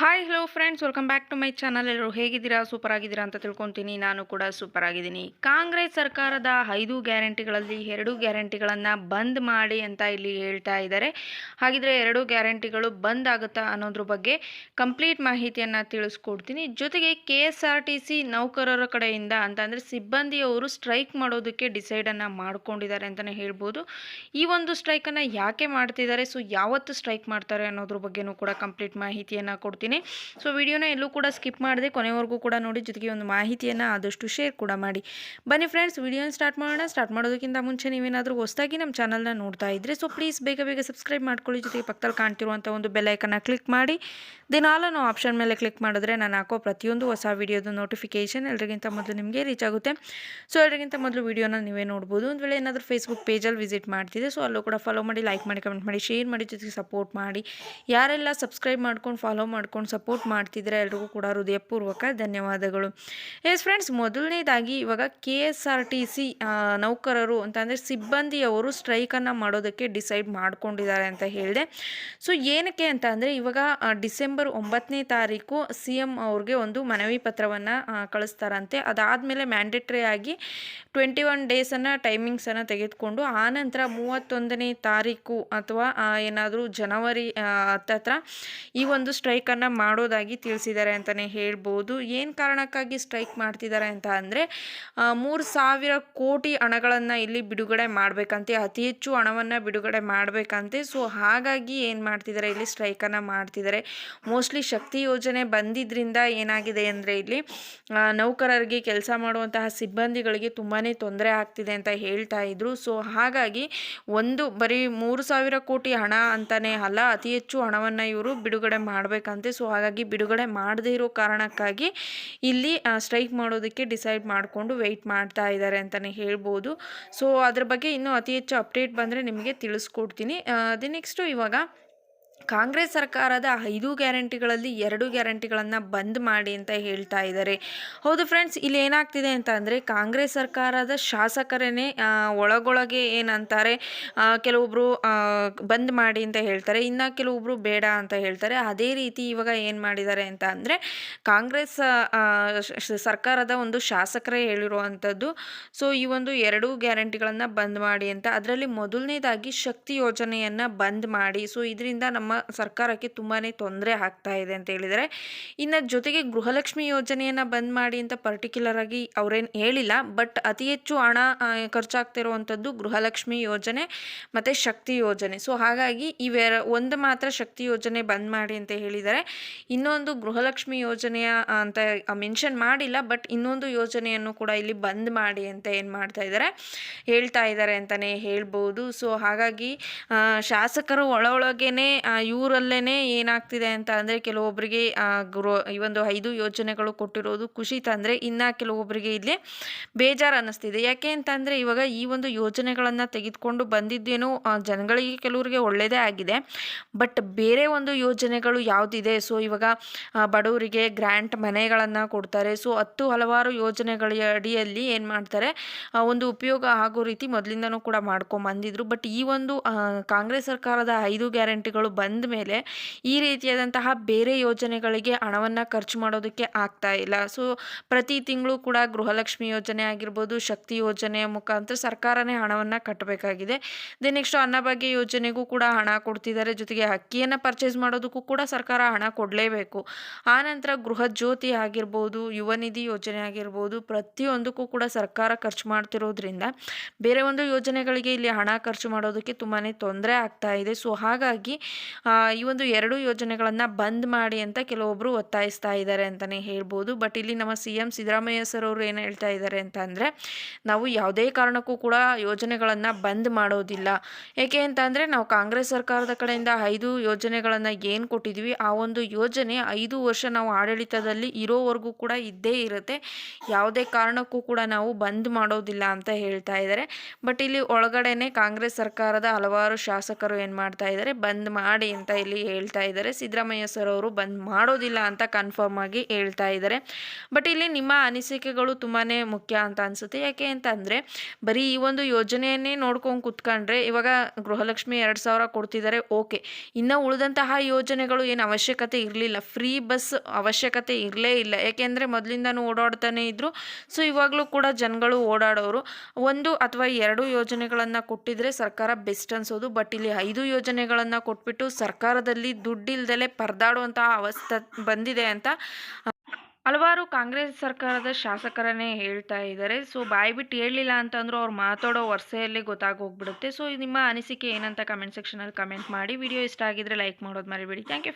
Hi hello friends, welcome back to my channel. ಎಲ್ಲರೂ ಹೇಗಿದ್ದೀರಾ? Super ಆಗಿದ್ದೀರಾ ಅಂತ ತಿಳ್ಕೊತೀನಿ. ನಾನು ಕೂಡ ಸೂಪರ್ ಆಗಿದ್ದೀನಿ. ಕಾಂಗ್ರೆಸ್ ಸರ್ಕಾರದ 5 ಗ್ಯಾರಂಟಿಗಳಲ್ಲಿ 2 ಗ್ಯಾರಂಟಿಗಳನ್ನು ಬಂದ್ ಮಾಡಿ ಅಂತ ಇಲ್ಲಿ ಹೇಳ್ತಾ ಇದ್ದಾರೆ. ಹಾಗಿದ್ರೆ 2 ಗ್ಯಾರಂಟಿಗಳು ಬಂದ್ ಆಗುತ್ತಾ ಅನ್ನೋದ್ರ ಬಗ್ಗೆ ಕಂಪ್ಲೀಟ್ ಮಾಹಿತಿಯನ್ನು ತಿಳಿಸ್ಕೊಡ್ತೀನಿ. ಜೊತೆಗೆ KSRTC ನೌಕರರ ಕಡೆಯಿಂದ ಅಂತಂದರೆ ಸಿಬ್ಬಂದಿಯವರು ಸ್ಟ್ರೈಕ್ ಮಾಡೋದಕ್ಕೆ ಡಿಸೈಡನ್ನು ಮಾಡ್ಕೊಂಡಿದ್ದಾರೆ ಅಂತಲೇ ಹೇಳ್ಬೋದು. ಈ ಒಂದು ಸ್ಟ್ರೈಕನ್ನು ಯಾಕೆ ಮಾಡ್ತಿದ್ದಾರೆ, ಸೊ ಯಾವತ್ತು ಸ್ಟ್ರೈಕ್ ಮಾಡ್ತಾರೆ ಅನ್ನೋದ್ರ ಬಗ್ಗೆನೂ ಕೂಡ ಕಂಪ್ಲೀಟ್ ಮಾಹಿತಿಯನ್ನು ಕೊಡ್ತೀನಿ. ಸೊ ವಿಡಿಯೋನ ಎಲ್ಲೂ ಕೂಡ ಸ್ಕಿಪ್ ಮಾಡದೆ ಕೊನೆವರೆಗೂ ಕೂಡ ನೋಡಿ, ಜೊತೆಗೆ ಒಂದು ಮಾಹಿತಿಯನ್ನು ಆದಷ್ಟು ಶೇರ್ ಕೂಡ ಮಾಡಿ. ಬನ್ನಿ ಫ್ರೆಂಡ್ಸ್, ವಿಡಿಯೋನ ಸ್ಟಾರ್ಟ್ ಮಾಡೋಣ. ಸ್ಟಾರ್ಟ್ ಮಾಡೋದಕ್ಕಿಂತ ಮುಂಚೆ ನೀವೇನಾದರೂ ಹೊಸದಾಗಿ ನಮ್ಮ ಚಾನಲ್ನ ನೋಡ್ತಾ ಇದ್ದರೆ ಸೊ ಪ್ಲೀಸ್ ಬೇಗ ಸಬ್ಸ್ಕ್ರೈಬ್ ಮಾಡ್ಕೊಳ್ಳಿ. ಜೊತೆಗೆ ಪಕ್ಕದಲ್ಲಿ ಕಾಣ್ತಿರುವಂಥ ಒಂದು ಬೆಲ್ ಐಕನ್ನ ಕ್ಲಿಕ್ ಮಾಡಿ ದೆನ್ ಆಲ್ ಅನ್ನೋ ಆಪ್ಷನ್ ಮೇಲೆ ಕ್ಲಿಕ್ ಮಾಡಿದ್ರೆ ನಾನು ಹಾಕೋ ಪ್ರತಿಯೊಂದು ಹೊಸ ವಿಡಿಯೋದ ನೋಟಿಫಿಕೇಷನ್ ಎಲ್ಲರಿಗಿಂತ ಮೊದಲು ನಿಮಗೆ ರೀಚ್ ಆಗುತ್ತೆ. ಸೊ ಎಲ್ಲರಿಗಿಂತ ಮೊದಲು ವಿಡಿಯೋನ ನೀವೇ ನೋಡ್ಬೋದು. ಒಂದು ವೇಳೆ ಏನಾದರೂ ಫೇಸ್ಬುಕ್ ಪೇಜಲ್ಲಿ ವಿಸಿಟ್ ಮಾಡ್ತಿದೆ ಸೊ ಅಲ್ಲೂ ಕೂಡ ಫಾಲೋ ಮಾಡಿ, ಲೈಕ್ ಮಾಡಿ, ಕಮೆಂಟ್ ಮಾಡಿ, ಶೇರ್ ಮಾಡಿ, ಜೊತೆಗೆ ಸಪೋರ್ಟ್ ಮಾಡಿ. ಯಾರೆಲ್ಲ ಸಬ್ಸ್ಕ್ರೈಬ್ ಮಾಡ್ಕೊಂಡು ಫಾಲೋ ಮಾಡ್ಕೊಂಡು ಸಪೋರ್ಟ್ ಮಾಡ್ತಿದ್ರೆ ಎಲ್ರಿಗೂ ಕೂಡ ಹೃದಯಪೂರ್ವಕ ಧನ್ಯವಾದಗಳು. ಎಸ್ ಫ್ರೆಂಡ್ಸ್, ಮೊದಲನೇದಾಗಿ ಇವಾಗ KSRTC ನೌಕರರು ಅಂತಂದರೆ ಸಿಬ್ಬಂದಿಯವರು ಸ್ಟ್ರೈಕನ್ನು ಮಾಡೋದಕ್ಕೆ ಡಿಸೈಡ್ ಮಾಡ್ಕೊಂಡಿದ್ದಾರೆ ಅಂತ ಹೇಳಿದೆ. ಸೊ ಏನಕ್ಕೆ ಅಂತ ಅಂದರೆ ಇವಾಗ ಡಿಸೆಂಬರ್ 9ನೇ ತಾರೀಕು CM ಅವ್ರಿಗೆ ಒಂದು ಮನವಿ ಪತ್ರವನ್ನು ಕಳಿಸ್ತಾರಂತೆ. ಅದಾದಮೇಲೆ ಮ್ಯಾಂಡೇಟ್ರಿ ಆಗಿ 21 ಡೇಸನ್ನು ಟೈಮಿಂಗ್ಸನ್ನು ತೆಗೆದುಕೊಂಡು ಆನಂತರ 31ನೇ ತಾರೀಕು ಅಥವಾ ಏನಾದರೂ ಜನವರಿ ಹತ್ತತ್ರ ಈ ಒಂದು ಸ್ಟ್ರೈಕನ್ನು ಮಾಡೋದಾಗಿ ತಿಳಿಸಿದ್ದಾರೆ ಅಂತಲೇ ಹೇಳ್ಬೋದು. ಏನು ಕಾರಣಕ್ಕಾಗಿ ಸ್ಟ್ರೈಕ್ ಮಾಡ್ತಿದ್ದಾರೆ ಅಂತ ಅಂದರೆ 3,000 ಕೋಟಿ ಹಣಗಳನ್ನು ಇಲ್ಲಿ ಬಿಡುಗಡೆ ಮಾಡಬೇಕಂತೆ, ಅತಿ ಹೆಚ್ಚು ಹಣವನ್ನು ಬಿಡುಗಡೆ ಮಾಡಬೇಕಂತೆ. ಸೊ ಹಾಗಾಗಿ ಏನು ಮಾಡ್ತಿದ್ದಾರೆ, ಇಲ್ಲಿ ಸ್ಟ್ರೈಕನ್ನು ಮಾಡ್ತಿದ್ದಾರೆ. ಮೋಸ್ಟ್ಲಿ ಶಕ್ತಿ ಯೋಜನೆ ಬಂದಿದ್ದರಿಂದ ಏನಾಗಿದೆ ಅಂದರೆ ಇಲ್ಲಿ ನೌಕರರಿಗೆ, ಕೆಲಸ ಮಾಡುವಂತಹ ಸಿಬ್ಬಂದಿಗಳಿಗೆ ತುಂಬಾ ತೊಂದರೆ ಆಗ್ತಿದೆ ಅಂತ ಹೇಳ್ತಾ ಇದ್ರು. ಸೊ ಹಾಗಾಗಿ ಬರೀ 3,000 ಕೋಟಿ ಹಣ ಅಂತಾನೆ ಅಲ್ಲ, ಅತಿ ಹೆಚ್ಚು ಹಣವನ್ನು ಇವರು ಬಿಡುಗಡೆ ಮಾಡಬೇಕಂತೆ. ಸೊ ಹಾಗಾಗಿ ಬಿಡುಗಡೆ ಮಾಡದೇ ಇರೋ ಕಾರಣಕ್ಕಾಗಿ ಇಲ್ಲಿ ಸ್ಟ್ರೈಕ್ ಮಾಡೋದಕ್ಕೆ ಡಿಸೈಡ್ ಮಾಡಿಕೊಂಡು ವೆಯ್ಟ್ ಮಾಡ್ತಾ ಇದ್ದಾರೆ ಅಂತಲೇ ಹೇಳ್ಬೋದು. ಸೊ ಅದ್ರ ಬಗ್ಗೆ ಇನ್ನೂ ಅತಿ ಹೆಚ್ಚು ಅಪ್ಡೇಟ್ ಬಂದರೆ ನಿಮಗೆ ತಿಳಿಸ್ಕೊಡ್ತೀನಿ. ನೆಕ್ಸ್ಟು ಇವಾಗ ಕಾಂಗ್ರೆಸ್ ಸರ್ಕಾರದ 5 ಗ್ಯಾರಂಟಿಗಳಲ್ಲಿ 2 ಗ್ಯಾರಂಟಿಗಳನ್ನು ಬಂದ್ ಮಾಡಿ ಅಂತ ಹೇಳ್ತಾ ಇದ್ದಾರೆ. ಹೌದು ಫ್ರೆಂಡ್ಸ್, ಇಲ್ಲಿ ಏನಾಗ್ತಿದೆ ಅಂತ ಅಂದರೆ ಕಾಂಗ್ರೆಸ್ ಸರ್ಕಾರದ ಶಾಸಕರೇ ಒಳಗೊಳಗೆ ಏನಂತಾರೆ, ಕೆಲವೊಬ್ಬರು ಬಂದ್ ಮಾಡಿ ಅಂತ ಹೇಳ್ತಾರೆ, ಇನ್ನು ಕೆಲವೊಬ್ಬರು ಬೇಡ ಅಂತ ಹೇಳ್ತಾರೆ. ಅದೇ ರೀತಿ ಇವಾಗ ಏನು ಮಾಡಿದ್ದಾರೆ ಅಂತ ಅಂದರೆ ಕಾಂಗ್ರೆಸ್ ಸರ್ಕಾರದ ಒಂದು ಶಾಸಕರೇ ಹೇಳಿರುವಂಥದ್ದು. ಸೊ ಈ ಒಂದು 2 ಗ್ಯಾರಂಟಿಗಳನ್ನು ಬಂದ್ ಮಾಡಿ ಅಂತ. ಅದರಲ್ಲಿ ಮೊದಲನೇದಾಗಿ ಶಕ್ತಿ ಯೋಜನೆಯನ್ನು ಬಂದ್ ಮಾಡಿ. ಸೊ ಇದರಿಂದ ನಮ್ಮ ಸರ್ಕಾರಕ್ಕೆ ತುಂಬಾ ತೊಂದರೆ ಆಗ್ತಾ ಇದೆ ಅಂತ ಹೇಳಿದರೆ. ಇನ್ನು ಜೊತೆಗೆ ಗೃಹಲಕ್ಷ್ಮಿ ಯೋಜನೆಯನ್ನು ಬಂದ್ ಮಾಡಿ ಅಂತ ಪರ್ಟಿಕ್ಯುಲರ್ ಆಗಿ ಅವರೇನು ಹೇಳಿಲ್ಲ, ಬಟ್ ಅತಿ ಹೆಚ್ಚು ಹಣ ಖರ್ಚಾಗ್ತಿರುವಂಥದ್ದು ಗೃಹಲಕ್ಷ್ಮಿ ಯೋಜನೆ ಮತ್ತು ಶಕ್ತಿ ಯೋಜನೆ. ಸೊ ಹಾಗಾಗಿ ಒಂದು ಮಾತ್ರ ಶಕ್ತಿ ಯೋಜನೆ ಬಂದ್ ಮಾಡಿ ಅಂತ ಹೇಳಿದ್ದಾರೆ. ಇನ್ನೊಂದು ಗೃಹಲಕ್ಷ್ಮಿ ಯೋಜನೆಯ ಅಂತ ಮೆನ್ಷನ್ ಮಾಡಿಲ್ಲ, ಬಟ್ ಇನ್ನೊಂದು ಯೋಜನೆಯನ್ನು ಕೂಡ ಇಲ್ಲಿ ಬಂದ್ ಮಾಡಿ ಅಂತ ಏನು ಮಾಡ್ತಾ ಇದ್ದಾರೆ, ಹೇಳ್ತಾ ಇದ್ದಾರೆ ಅಂತಲೇ ಹೇಳ್ಬೋದು. ಸೊ ಹಾಗಾಗಿ ಶಾಸಕರು ಒಳಗೇನೆ ಇವರಲ್ಲೇ ಏನಾಗ್ತಿದೆ ಅಂತ ಅಂದರೆ ಕೆಲವೊಬ್ಬರಿಗೆ ಈ ಒಂದು 5 ಯೋಜನೆಗಳು ಕೊಟ್ಟಿರೋದು ಖುಷಿ ತಂದರೆ, ಇನ್ನು ಕೆಲವೊಬ್ಬರಿಗೆ ಇಲ್ಲಿ ಬೇಜಾರು ಅನ್ನಿಸ್ತಿದೆ. ಯಾಕೆ ಅಂತಂದರೆ ಇವಾಗ ಈ ಒಂದು ಯೋಜನೆಗಳನ್ನು ತೆಗೆದುಕೊಂಡು ಬಂದಿದ್ದೇನೋ ಜನಗಳಿಗೆ ಕೆಲವರಿಗೆ ಒಳ್ಳೆಯದೇ ಆಗಿದೆ, ಬಟ್ ಬೇರೆ ಒಂದು ಯೋಜನೆಗಳು ಯಾವುದಿದೆ, ಸೊ ಇವಾಗ ಬಡವರಿಗೆ ಗ್ರ್ಯಾಂಟ್ ಮನೆಗಳನ್ನು ಕೊಡ್ತಾರೆ. ಸೊ ಹಲವಾರು ಯೋಜನೆಗಳ ಅಡಿಯಲ್ಲಿ ಏನು ಮಾಡ್ತಾರೆ, ಒಂದು ಉಪಯೋಗ ಆಗೋ ರೀತಿ ಮೊದಲಿಂದನೂ ಕೂಡ ಮಾಡ್ಕೊಂಬಂದಿದ್ರು. ಬಟ್ ಈ ಒಂದು ಕಾಂಗ್ರೆಸ್ ಸರ್ಕಾರದ 5 ಗ್ಯಾರಂಟಿಗಳು ಬಂದ ಮೇಲೆ ಈ ರೀತಿಯಾದಂತಹ ಬೇರೆ ಯೋಜನೆಗಳಿಗೆ ಹಣವನ್ನು ಖರ್ಚು ಮಾಡೋದಕ್ಕೆ ಆಗ್ತಾ ಇಲ್ಲ. ಸೊ ಪ್ರತಿ ತಿಂಗಳು ಕೂಡ ಗೃಹಲಕ್ಷ್ಮಿ ಯೋಜನೆ ಆಗಿರ್ಬೋದು, ಶಕ್ತಿ ಯೋಜನೆಯ ಮುಖಾಂತರ ಸರ್ಕಾರನೇ ಹಣವನ್ನು ಕಟ್ಟಬೇಕಾಗಿದೆ. ನೆಕ್ಸ್ಟ್ ಅನ್ನಭಾಗ್ಯ ಯೋಜನೆಗೂ ಕೂಡ ಹಣ ಕೊಡ್ತಿದ್ದಾರೆ. ಜೊತೆಗೆ ಅಕ್ಕಿಯನ್ನು ಪರ್ಚೇಸ್ ಮಾಡೋದಕ್ಕೂ ಕೂಡ ಸರ್ಕಾರ ಹಣ ಕೊಡಲೇಬೇಕು. ಆನಂತರ ಗೃಹ ಜ್ಯೋತಿ ಆಗಿರ್ಬೋದು, ಯುವ ನಿಧಿ ಯೋಜನೆ ಆಗಿರ್ಬೋದು, ಪ್ರತಿಯೊಂದಕ್ಕೂ ಕೂಡ ಸರ್ಕಾರ ಖರ್ಚು ಮಾಡ್ತಿರೋದ್ರಿಂದ ಬೇರೆ ಒಂದು ಯೋಜನೆಗಳಿಗೆ ಇಲ್ಲಿ ಹಣ ಖರ್ಚು ಮಾಡೋದಕ್ಕೆ ತುಂಬಾ ತೊಂದರೆ ಆಗ್ತಾ ಇದೆ. ಸೊ ಹಾಗಾಗಿ ಈ ಒಂದು 2 ಯೋಜನೆಗಳನ್ನು ಬಂದ್ ಮಾಡಿ ಅಂತ ಕೆಲವೊಬ್ಬರು ಒತ್ತಾಯಿಸ್ತಾ ಇದ್ದಾರೆ ಅಂತಲೇ ಹೇಳ್ಬೋದು. ಬಟ್ ಇಲ್ಲಿ ನಮ್ಮ CM ಸಿದ್ದರಾಮಯ್ಯ ಸರ್ ಅವರು ಏನು ಹೇಳ್ತಾ ಇದ್ದಾರೆ ಅಂತ ಅಂದರೆ, ನಾವು ಯಾವುದೇ ಕಾರಣಕ್ಕೂ ಕೂಡ ಯೋಜನೆಗಳನ್ನು ಬಂದ್ ಮಾಡೋದಿಲ್ಲ. ಏಕೆ ಅಂತ ಅಂದರೆ ನಾವು ಕಾಂಗ್ರೆಸ್ ಸರ್ಕಾರದ ಕಡೆಯಿಂದ 5 ಯೋಜನೆಗಳನ್ನು ಏನು ಕೊಟ್ಟಿದ್ವಿ, ಆ ಒಂದು ಯೋಜನೆ 5 ವರ್ಷ ನಾವು ಆಡಳಿತದಲ್ಲಿ ಇರೋವರೆಗೂ ಕೂಡ ಇದ್ದೇ ಇರುತ್ತೆ. ಯಾವುದೇ ಕಾರಣಕ್ಕೂ ಕೂಡ ನಾವು ಬಂದ್ ಮಾಡೋದಿಲ್ಲ ಅಂತ ಹೇಳ್ತಾ ಇದ್ದಾರೆ. ಬಟ್ ಇಲ್ಲಿ ಒಳಗಡೆನೆ ಕಾಂಗ್ರೆಸ್ ಸರ್ಕಾರದ ಹಲವಾರು ಶಾಸಕರು ಏನು ಮಾಡ್ತಾ ಇದ್ದಾರೆ, ಬಂದ್ ಮಾಡಿ ಅಂತ ಇಲ್ಲಿ ಹೇಳ್ತಾ ಇದ್ದಾರೆ. ಸಿದ್ದರಾಮಯ್ಯ ಸರ್ ಅವರು ಬಂದ್ ಮಾಡೋದಿಲ್ಲ ಅಂತ ಕನ್ಫರ್ಮ್ ಆಗಿ ಹೇಳ್ತಾ ಇದ್ದಾರೆ. ಬಟ್ ಇಲ್ಲಿ ನಿಮ್ಮ ಅನಿಸಿಕೆಗಳು ತುಂಬಾ ಮುಖ್ಯ ಅಂತ ಅನಿಸುತ್ತೆ. ಯಾಕೆ ಅಂತಂದರೆ ಬರೀ ಈ ಒಂದು ಯೋಜನೆಯನ್ನೇ ನೋಡ್ಕೊಂಡು ಕುತ್ಕೊಂಡ್ರೆ ಇವಾಗ ಗೃಹಲಕ್ಷ್ಮಿ 2,000 ಕೊಡ್ತಿದ್ದಾರೆ, ಓಕೆ. ಇನ್ನು ಉಳಿದಂತಹ ಯೋಜನೆಗಳು ಏನು ಅವಶ್ಯಕತೆ ಇರಲಿಲ್ಲ. ಫ್ರೀ ಬಸ್ ಅವಶ್ಯಕತೆ ಇರಲೇ ಇಲ್ಲ. ಯಾಕೆಂದರೆ ಮೊದಲಿಂದನೂ ಓಡಾಡ್ತಾನೆ ಇದ್ದರು. ಸೊ ಇವಾಗಲೂ ಕೂಡ ಜನಗಳು ಓಡಾಡೋರು. 1 ಅಥವಾ 2 ಯೋಜನೆಗಳನ್ನು ಕೊಟ್ಟಿದ್ರೆ ಸರ್ಕಾರ ಬೆಸ್ಟ್ ಅನ್ಸೋದು. ಬಟ್ ಇಲ್ಲಿ 5 ಯೋಜನೆಗಳನ್ನು ಕೊಟ್ಬಿಟ್ಟು ಸರ್ಕಾರದಲ್ಲಿ ದುಡ್ಡಿಲ್ದಲೆ ಪರದಾಡುವಂತಹ ಅವಸ್ಥೆ ಬಂದಿದೆ ಅಂತ ಹಲವಾರು ಕಾಂಗ್ರೆಸ್ ಸರ್ಕಾರದ ಶಾಸಕರನ್ನೇ ಹೇಳ್ತಾ ಇದ್ದಾರೆ. ಸೊ ಬಾಯಿ ಬಿಟ್ಟು ಹೇಳಲಿಲ್ಲ ಅಂತಂದ್ರೂ ಅವ್ರು ಮಾತಾಡೋ ವರ್ಷೆಯಲ್ಲಿ ಗೊತ್ತಾಗೋಗ್ಬಿಡುತ್ತೆ. ಸೊ ನಿಮ್ಮ ಅನಿಸಿಕೆ ಏನಂತ ಕಮೆಂಟ್ ಸೆಕ್ಷನಲ್ಲಿ ಕಮೆಂಟ್ ಮಾಡಿ. ವಿಡಿಯೋ ಇಷ್ಟ ಆಗಿದ್ರೆ ಲೈಕ್ ಮಾಡೋದು ಮರಿಬೇಡಿ. Thank you.